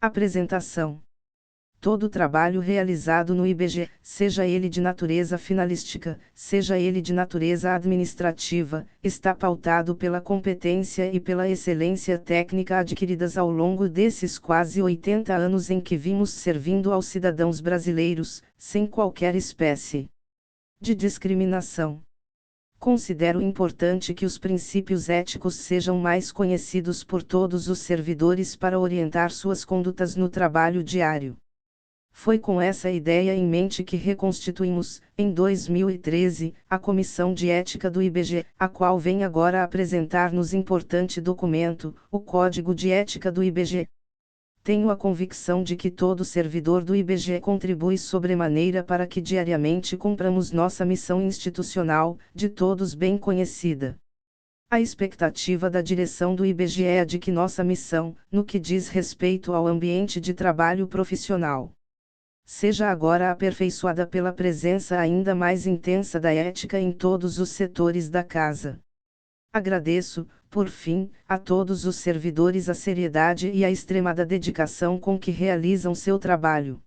Apresentação. Todo trabalho realizado no IBGE, seja ele de natureza finalística, seja ele de natureza administrativa, está pautado pela competência e pela excelência técnica adquiridas ao longo desses quase 80 anos em que vimos servindo aos cidadãos brasileiros, sem qualquer espécie de discriminação. Considero importante que os princípios éticos sejam mais conhecidos por todos os servidores para orientar suas condutas no trabalho diário. Foi com essa ideia em mente que reconstituímos, em 2013, a Comissão de Ética do IBGE, a qual vem agora apresentar-nos importante documento, o Código de Ética do IBGE. Tenho a convicção de que todo servidor do IBGE contribui sobremaneira para que diariamente cumpramos nossa missão institucional, de todos bem conhecida. A expectativa da direção do IBGE é a de que nossa missão, no que diz respeito ao ambiente de trabalho profissional, seja agora aperfeiçoada pela presença ainda mais intensa da ética em todos os setores da casa. Agradeço, por fim, a todos os servidores a seriedade e a extremada dedicação com que realizam seu trabalho.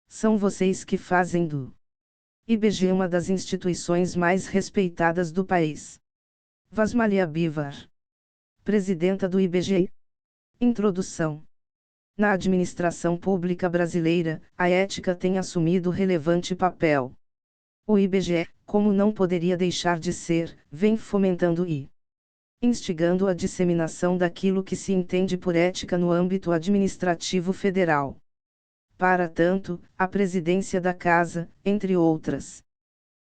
São vocês que fazem do IBGE uma das instituições mais respeitadas do país. Vasmalia Bivar, Presidenta do IBGE. Introdução. Na administração pública brasileira, a ética tem assumido relevante papel. O IBGE, como não poderia deixar de ser, vem fomentando e instigando a disseminação daquilo que se entende por ética no âmbito administrativo federal. Para tanto, a presidência da Casa, entre outras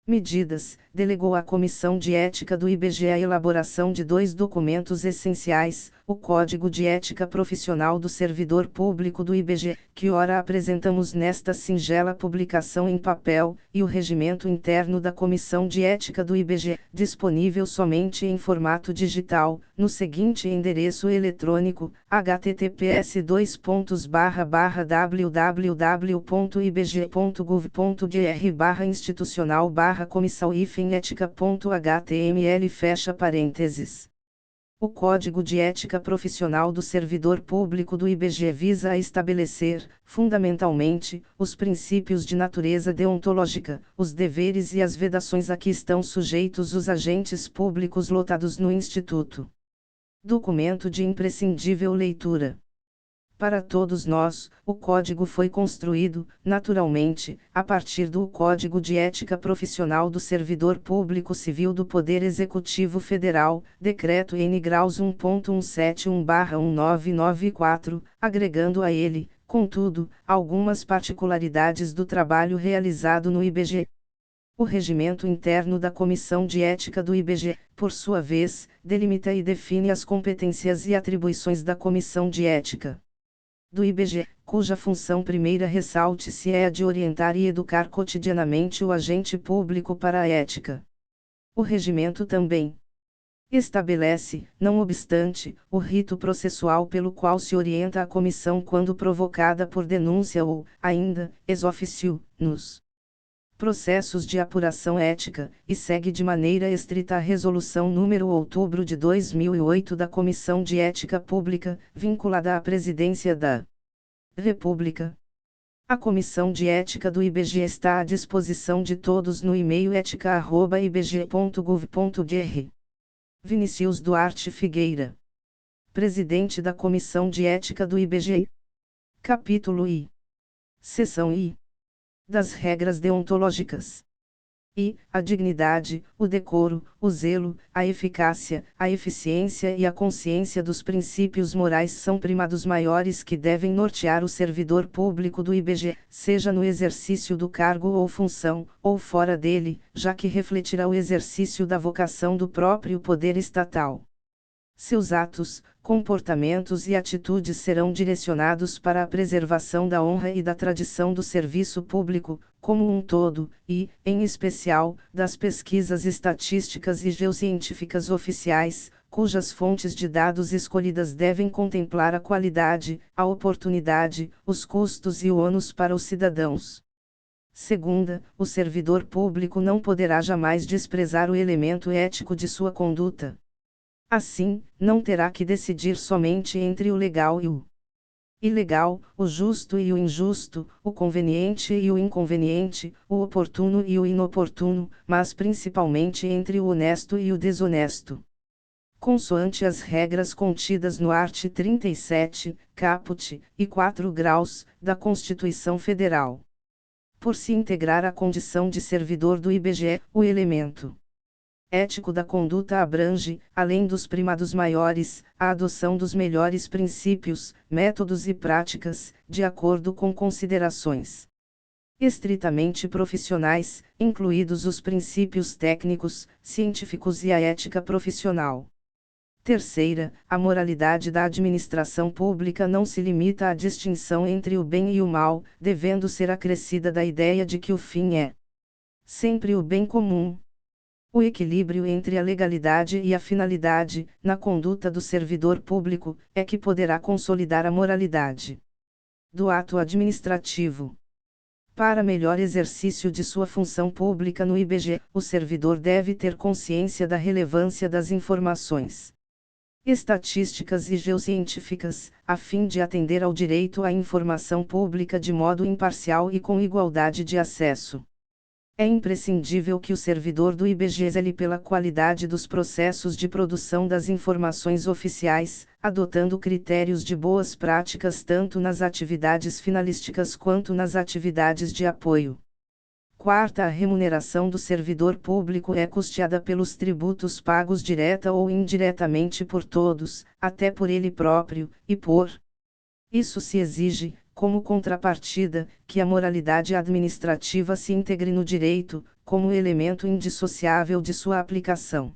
medidas, delegou à Comissão de Ética do IBGE a elaboração de 2 documentos essenciais, o Código de Ética Profissional do Servidor Público do IBGE, que ora apresentamos nesta singela publicação em papel, e o Regimento Interno da Comissão de Ética do IBGE, disponível somente em formato digital, no seguinte endereço eletrônico, https://www.ibge.gov.br/comissão-ética.html. O Código de Ética Profissional do Servidor Público do IBGE visa a estabelecer, fundamentalmente, os princípios de natureza deontológica, os deveres e as vedações a que estão sujeitos os agentes públicos lotados no Instituto. Documento de imprescindível leitura. Para todos nós, o Código foi construído, naturalmente, a partir do Código de Ética Profissional do Servidor Público Civil do Poder Executivo Federal, Decreto N. Graus 1.171/1994, agregando a ele, contudo, algumas particularidades do trabalho realizado no IBGE. O regimento interno da Comissão de Ética do IBGE, por sua vez, delimita e define as competências e atribuições da Comissão de Ética do IBGE, cuja função primeira ressalte-se é a de orientar e educar cotidianamente o agente público para a ética. O regimento também estabelece, não obstante, o rito processual pelo qual se orienta a comissão quando provocada por denúncia ou, ainda, ex officio, nos processos de apuração ética, e segue de maneira estrita a Resolução nº outubro de 2008 da Comissão de Ética Pública, vinculada à Presidência da República. A Comissão de Ética do IBGE está à disposição de todos no e-mail ética@ibge.gov.br. Vinicius Duarte Figueira, Presidente da Comissão de Ética do IBGE. Capítulo I. Seção I. Das regras deontológicas. I. A dignidade, o decoro, o zelo, a eficácia, a eficiência e a consciência dos princípios morais são primados maiores que devem nortear o servidor público do IBGE, seja no exercício do cargo ou função, ou fora dele, já que refletirá o exercício da vocação do próprio poder estatal. Seus atos, comportamentos e atitudes serão direcionados para a preservação da honra e da tradição do serviço público, como um todo, e, em especial, das pesquisas estatísticas e geocientíficas oficiais, cujas fontes de dados escolhidas devem contemplar a qualidade, a oportunidade, os custos e o ônus para os cidadãos. Segunda, o servidor público não poderá jamais desprezar o elemento ético de sua conduta. Assim, não terá que decidir somente entre o legal e o ilegal, o justo e o injusto, o conveniente e o inconveniente, o oportuno e o inoportuno, mas principalmente entre o honesto e o desonesto. Consoante as regras contidas no art. 37, caput, e 4 graus, da Constituição Federal. Por se integrar à condição de servidor do IBGE, o elemento ético da conduta abrange, além dos primados maiores, a adoção dos melhores princípios, métodos e práticas, de acordo com considerações estritamente profissionais, incluídos os princípios técnicos, científicos e a ética profissional. Terceira, a moralidade da administração pública não se limita à distinção entre o bem e o mal, devendo ser acrescida da ideia de que o fim é sempre o bem comum. O equilíbrio entre a legalidade e a finalidade, na conduta do servidor público, é que poderá consolidar a moralidade do ato administrativo. Para melhor exercício de sua função pública no IBGE, o servidor deve ter consciência da relevância das informações estatísticas e geocientíficas, a fim de atender ao direito à informação pública de modo imparcial e com igualdade de acesso. É imprescindível que o servidor do IBGE zele pela qualidade dos processos de produção das informações oficiais, adotando critérios de boas práticas tanto nas atividades finalísticas quanto nas atividades de apoio. Quarta, a remuneração do servidor público é custeada pelos tributos pagos direta ou indiretamente por todos, até por ele próprio, e por isso se exige, como contrapartida, que a moralidade administrativa se integre no direito, como elemento indissociável de sua aplicação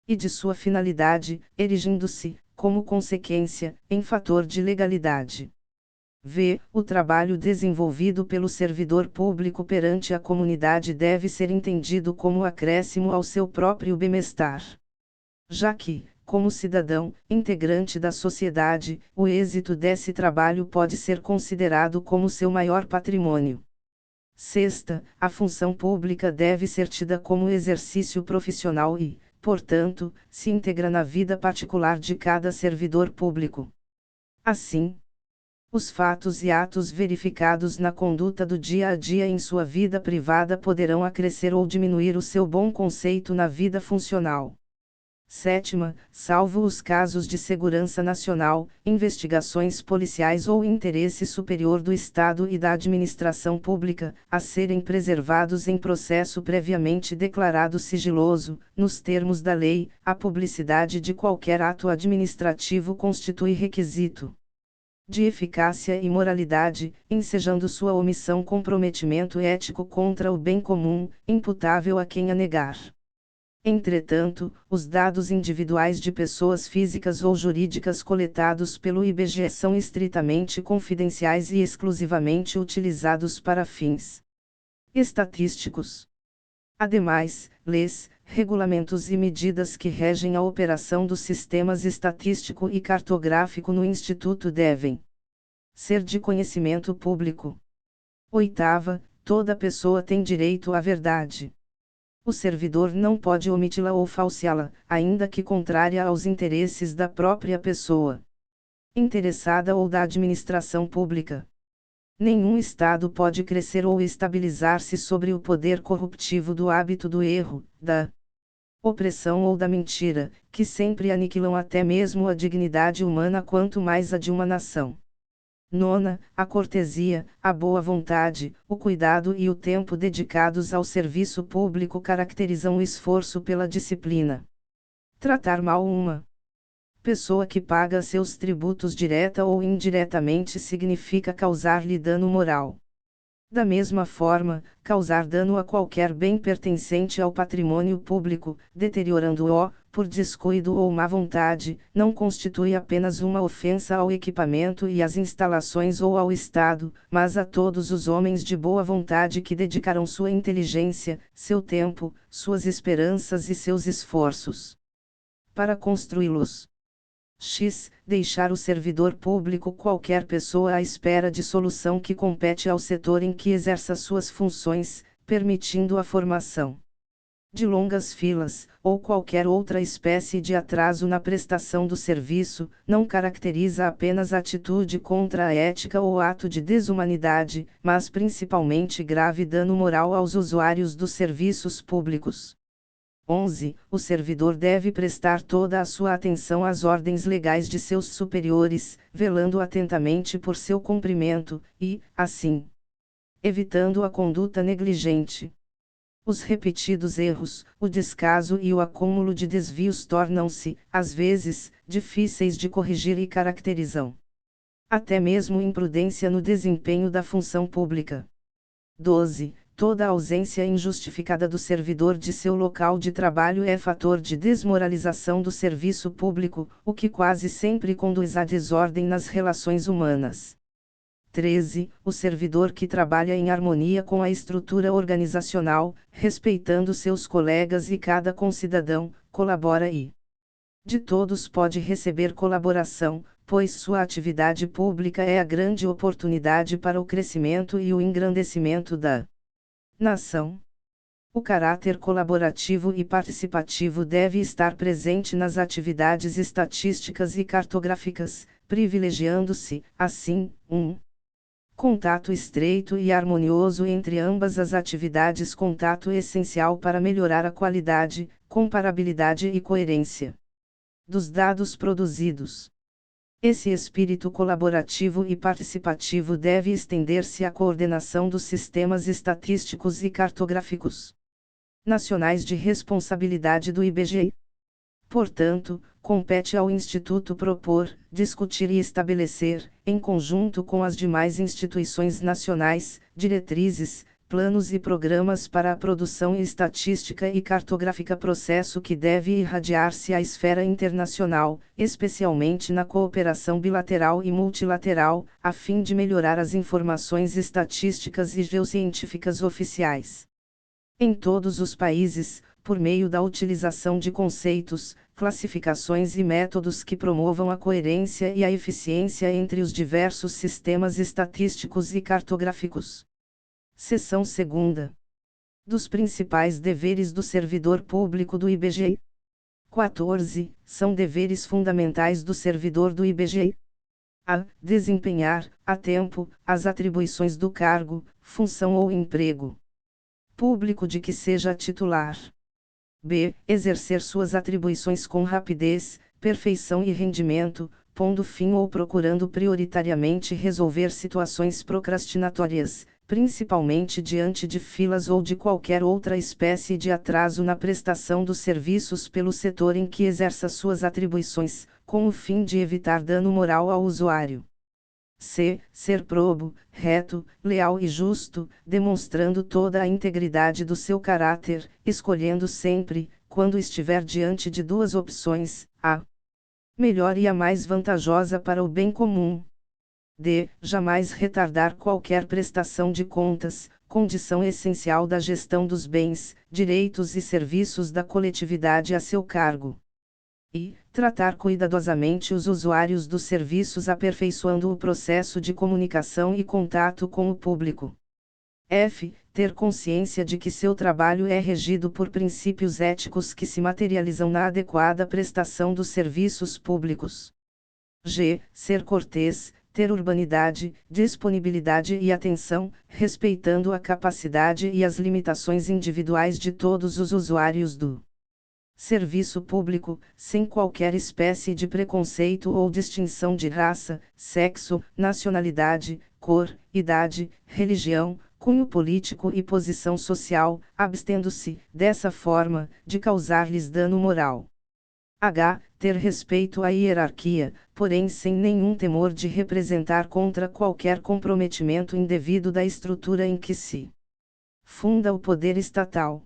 e de sua finalidade, erigindo-se, como consequência, em fator de legalidade. V. O trabalho desenvolvido pelo servidor público perante a comunidade deve ser entendido como acréscimo ao seu próprio bem-estar. Já que, como cidadão, integrante da sociedade, o êxito desse trabalho pode ser considerado como seu maior patrimônio. Sexta, a função pública deve ser tida como exercício profissional e, portanto, se integra na vida particular de cada servidor público. Assim, os fatos e atos verificados na conduta do dia a dia em sua vida privada poderão acrescer ou diminuir o seu bom conceito na vida funcional. Sétima, salvo os casos de segurança nacional, investigações policiais ou interesse superior do Estado e da administração pública, a serem preservados em processo previamente declarado sigiloso, nos termos da lei, a publicidade de qualquer ato administrativo constitui requisito de eficácia e moralidade, ensejando sua omissão comprometimento ético contra o bem comum, imputável a quem a negar. Entretanto, os dados individuais de pessoas físicas ou jurídicas coletados pelo IBGE são estritamente confidenciais e exclusivamente utilizados para fins estatísticos. Ademais, leis, regulamentos e medidas que regem a operação dos sistemas estatístico e cartográfico no Instituto devem ser de conhecimento público. Oitava, toda pessoa tem direito à verdade. O servidor não pode omiti-la ou falseá-la, ainda que contrária aos interesses da própria pessoa interessada ou da administração pública. Nenhum Estado pode crescer ou estabilizar-se sobre o poder corruptivo do hábito do erro, da opressão ou da mentira, que sempre aniquilam até mesmo a dignidade humana quanto mais a de uma nação. Nona, a cortesia, a boa vontade, o cuidado e o tempo dedicados ao serviço público caracterizam o esforço pela disciplina. Tratar mal uma pessoa que paga seus tributos direta ou indiretamente significa causar-lhe dano moral. Da mesma forma, causar dano a qualquer bem pertencente ao patrimônio público, deteriorando-o, por descuido ou má vontade, não constitui apenas uma ofensa ao equipamento e às instalações ou ao Estado, mas a todos os homens de boa vontade que dedicaram sua inteligência, seu tempo, suas esperanças e seus esforços para construí-los. X. Deixar o servidor público qualquer pessoa à espera de solução que compete ao setor em que exerça suas funções, permitindo a formação de longas filas, ou qualquer outra espécie de atraso na prestação do serviço, não caracteriza apenas atitude contra a ética ou ato de desumanidade, mas principalmente grave dano moral aos usuários dos serviços públicos. 11. O servidor deve prestar toda a sua atenção às ordens legais de seus superiores, velando atentamente por seu cumprimento, e, assim, evitando a conduta negligente. Os repetidos erros, o descaso e o acúmulo de desvios tornam-se, às vezes, difíceis de corrigir e caracterizam até mesmo imprudência no desempenho da função pública. 12. Toda ausência injustificada do servidor de seu local de trabalho é fator de desmoralização do serviço público, o que quase sempre conduz à desordem nas relações humanas. 13. O servidor que trabalha em harmonia com a estrutura organizacional, respeitando seus colegas e cada concidadão, colabora e de todos pode receber colaboração, pois sua atividade pública é a grande oportunidade para o crescimento e o engrandecimento da nação. O caráter colaborativo e participativo deve estar presente nas atividades estatísticas e cartográficas, privilegiando-se, assim, contato estreito e harmonioso entre ambas as atividades, contato essencial para melhorar a qualidade, comparabilidade e coerência dos dados produzidos. Esse espírito colaborativo e participativo deve estender-se à coordenação dos sistemas estatísticos e cartográficos nacionais de responsabilidade do IBGE. Portanto, compete ao Instituto propor, discutir e estabelecer, em conjunto com as demais instituições nacionais, diretrizes, planos e programas para a produção estatística e cartográfica, processo que deve irradiar-se à esfera internacional, especialmente na cooperação bilateral e multilateral, a fim de melhorar as informações estatísticas e geocientíficas oficiais em todos os países, por meio da utilização de conceitos, classificações e métodos que promovam a coerência e a eficiência entre os diversos sistemas estatísticos e cartográficos. Seção 2ª. Dos principais deveres do servidor público do IBGE. 14. São deveres fundamentais do servidor do IBGE: a. Desempenhar, a tempo, as atribuições do cargo, função ou emprego público de que seja titular. b. Exercer suas atribuições com rapidez, perfeição e rendimento, pondo fim ou procurando prioritariamente resolver situações procrastinatórias, principalmente diante de filas ou de qualquer outra espécie de atraso na prestação dos serviços pelo setor em que exerça suas atribuições, com o fim de evitar dano moral ao usuário. c. Ser probo, reto, leal e justo, demonstrando toda a integridade do seu caráter, escolhendo sempre, quando estiver diante de duas opções, a melhor e a mais vantajosa para o bem comum. d. Jamais retardar qualquer prestação de contas, condição essencial da gestão dos bens, direitos e serviços da coletividade a seu cargo. E. Tratar cuidadosamente os usuários dos serviços, aperfeiçoando o processo de comunicação e contato com o público. f. Ter consciência de que seu trabalho é regido por princípios éticos que se materializam na adequada prestação dos serviços públicos. g. Ser cortês, ter urbanidade, disponibilidade e atenção, respeitando a capacidade e as limitações individuais de todos os usuários do serviço público, sem qualquer espécie de preconceito ou distinção de raça, sexo, nacionalidade, cor, idade, religião, cunho político e posição social, abstendo-se, dessa forma, de causar-lhes dano moral. h. Ter respeito à hierarquia, porém sem nenhum temor de representar contra qualquer comprometimento indevido da estrutura em que se funda o poder estatal.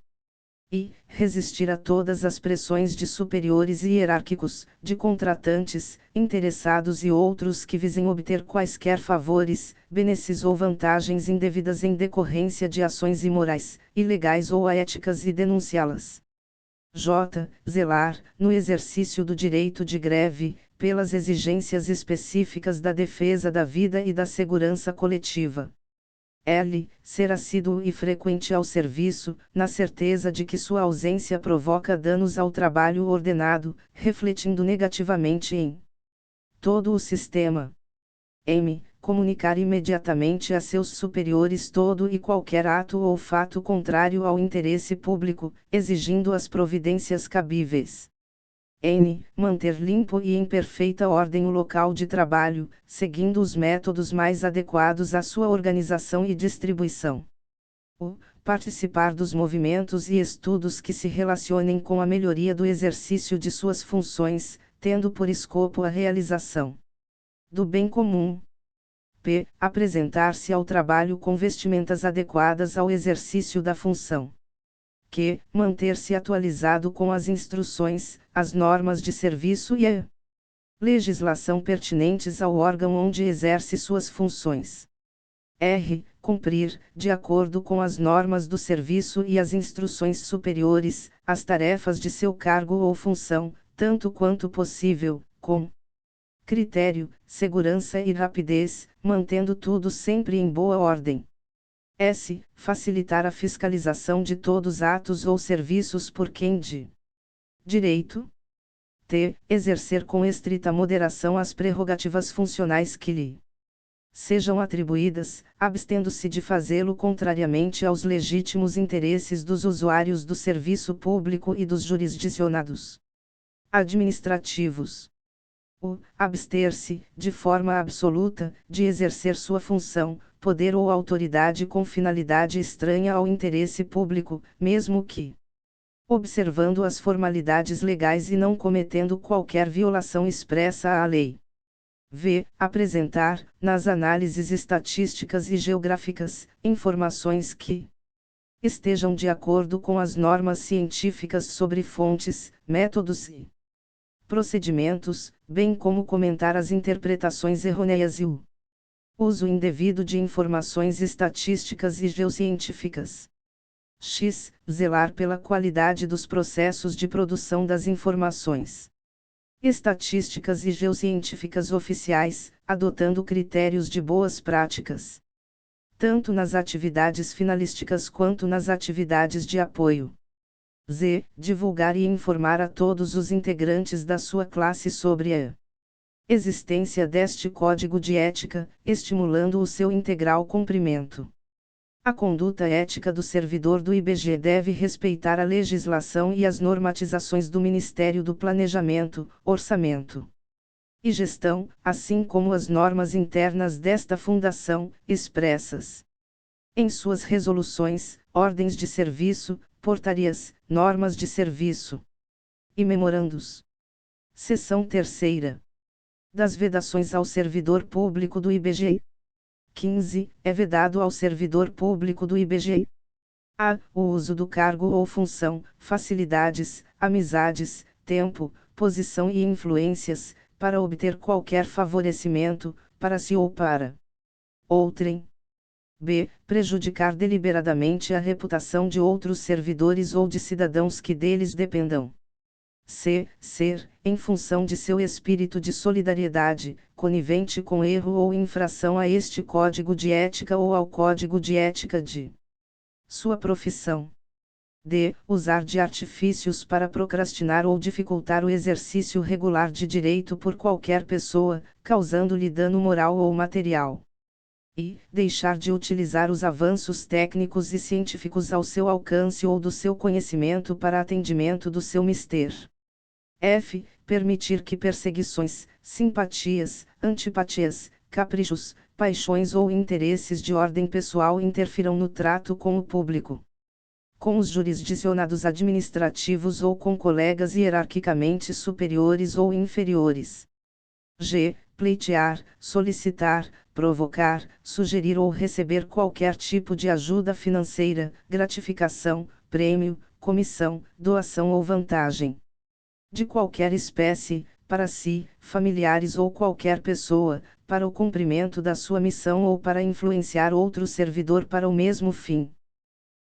E. Resistir a todas as pressões de superiores hierárquicos, de contratantes, interessados e outros que visem obter quaisquer favores, benefícios ou vantagens indevidas em decorrência de ações imorais, ilegais ou aéticas e denunciá-las. j. Zelar, no exercício do direito de greve, pelas exigências específicas da defesa da vida e da segurança coletiva. L. Ser assíduo e frequente ao serviço, na certeza de que sua ausência provoca danos ao trabalho ordenado, refletindo negativamente em todo o sistema. M. Comunicar imediatamente a seus superiores todo e qualquer ato ou fato contrário ao interesse público, exigindo as providências cabíveis. N. Manter limpo e em perfeita ordem o local de trabalho, seguindo os métodos mais adequados à sua organização e distribuição. U. Participar dos movimentos e estudos que se relacionem com a melhoria do exercício de suas funções, tendo por escopo a realização do bem comum. P. Apresentar-se ao trabalho com vestimentas adequadas ao exercício da função. Q. Manter-se atualizado com as instruções, as normas de serviço e a legislação pertinentes ao órgão onde exerce suas funções. R. Cumprir, de acordo com as normas do serviço e as instruções superiores, as tarefas de seu cargo ou função, tanto quanto possível, com critério, segurança e rapidez, mantendo tudo sempre em boa ordem. S. Facilitar a fiscalização de todos atos ou serviços por quem de direito. T. Exercer com estrita moderação as prerrogativas funcionais que lhe sejam atribuídas, abstendo-se de fazê-lo contrariamente aos legítimos interesses dos usuários do serviço público e dos jurisdicionados administrativos. U. Abster-se, de forma absoluta, de exercer sua função, poder ou autoridade com finalidade estranha ao interesse público, mesmo que observando as formalidades legais e não cometendo qualquer violação expressa à lei. V. Apresentar, nas análises estatísticas e geográficas, informações que estejam de acordo com as normas científicas sobre fontes, métodos e procedimentos, bem como comentar as interpretações errôneas e o uso indevido de informações estatísticas e geocientíficas. X. Zelar pela qualidade dos processos de produção das informações estatísticas e geocientíficas oficiais, adotando critérios de boas práticas, tanto nas atividades finalísticas quanto nas atividades de apoio. Z. Divulgar e informar a todos os integrantes da sua classe sobre a existência deste código de ética, estimulando o seu integral cumprimento. A conduta ética do servidor do IBGE deve respeitar a legislação e as normatizações do Ministério do Planejamento, Orçamento e Gestão, assim como as normas internas desta fundação, expressas em suas resoluções, ordens de serviço, portarias, normas de serviço e memorandos. Seção 3ª. Das vedações ao servidor público do IBGE. 15. É vedado ao servidor público do IBGE: a. O uso do cargo ou função, facilidades, amizades, tempo, posição e influências, para obter qualquer favorecimento, para si ou para outrem. B. Prejudicar deliberadamente a reputação de outros servidores ou de cidadãos que deles dependam. C. Ser, em função de seu espírito de solidariedade, conivente com erro ou infração a este código de ética ou ao código de ética de sua profissão. D. Usar de artifícios para procrastinar ou dificultar o exercício regular de direito por qualquer pessoa, causando-lhe dano moral ou material. E. Deixar de utilizar os avanços técnicos e científicos ao seu alcance ou do seu conhecimento para atendimento do seu mister. F. Permitir que perseguições, simpatias, antipatias, caprichos, paixões ou interesses de ordem pessoal interfiram no trato com o público, com os jurisdicionados administrativos ou com colegas hierarquicamente superiores ou inferiores. G. Pleitear, solicitar, provocar, sugerir ou receber qualquer tipo de ajuda financeira, gratificação, prêmio, comissão, doação ou vantagem de qualquer espécie, para si, familiares ou qualquer pessoa, para o cumprimento da sua missão ou para influenciar outro servidor para o mesmo fim.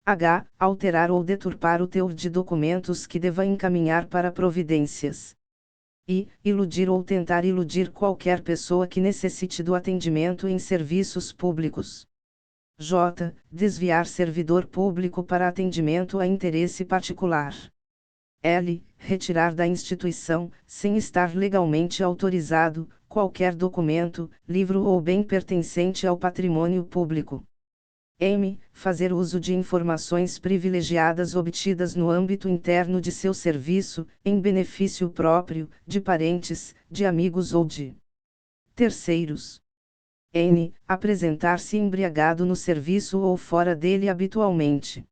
H. Alterar ou deturpar o teor de documentos que deva encaminhar para providências. I. Iludir ou tentar iludir qualquer pessoa que necessite do atendimento em serviços públicos. j. Desviar servidor público para atendimento a interesse particular. L. Retirar da instituição, sem estar legalmente autorizado, qualquer documento, livro ou bem pertencente ao patrimônio público. M. Fazer uso de informações privilegiadas obtidas no âmbito interno de seu serviço, em benefício próprio, de parentes, de amigos ou de terceiros. N. Apresentar-se embriagado no serviço ou fora dele habitualmente.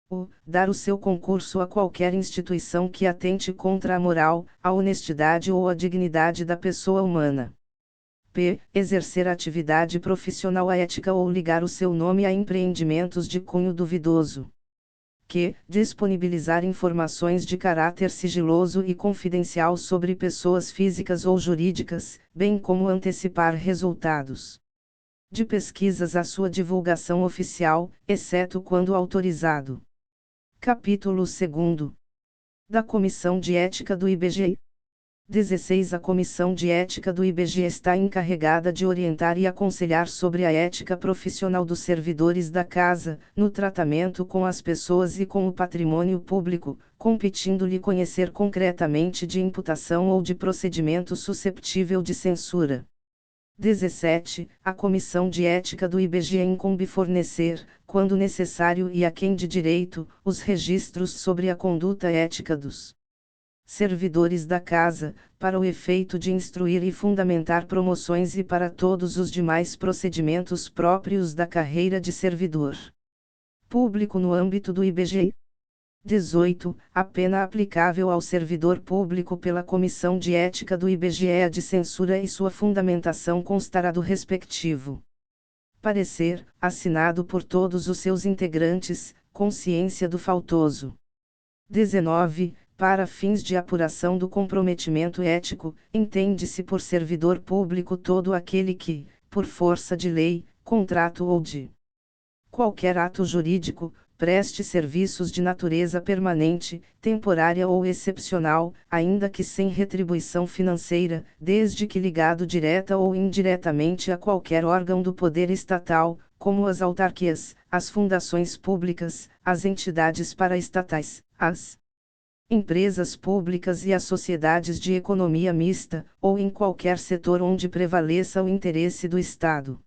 U. Dar o seu concurso a qualquer instituição que atente contra a moral, a honestidade ou a dignidade da pessoa humana. P. Exercer atividade profissional ética ou ligar o seu nome a empreendimentos de cunho duvidoso. Q. Disponibilizar informações de caráter sigiloso e confidencial sobre pessoas físicas ou jurídicas, bem como antecipar resultados de pesquisas à sua divulgação oficial, exceto quando autorizado. Capítulo 2. Da Comissão de Ética do IBGE. 16. A Comissão de Ética do IBGE está encarregada de orientar e aconselhar sobre a ética profissional dos servidores da Casa, no tratamento com as pessoas e com o patrimônio público, competindo-lhe conhecer concretamente de imputação ou de procedimento susceptível de censura. 17. A Comissão de Ética do IBGE incumbe fornecer, quando necessário e a quem de direito, os registros sobre a conduta ética dos servidores da Casa, para o efeito de instruir e fundamentar promoções e para todos os demais procedimentos próprios da carreira de servidor público no âmbito do IBGE. 18. A pena aplicável ao servidor público pela Comissão de Ética do IBGE é a de censura e sua fundamentação constará do respectivo parecer, assinado por todos os seus integrantes, com ciência do faltoso. 19. Para fins de apuração do comprometimento ético, entende-se por servidor público todo aquele que, por força de lei, contrato ou de qualquer ato jurídico, preste serviços de natureza permanente, temporária ou excepcional, ainda que sem retribuição financeira, desde que ligado direta ou indiretamente a qualquer órgão do poder estatal, como as autarquias, as fundações públicas, as entidades paraestatais, as empresas públicas e as sociedades de economia mista, ou em qualquer setor onde prevaleça o interesse do Estado.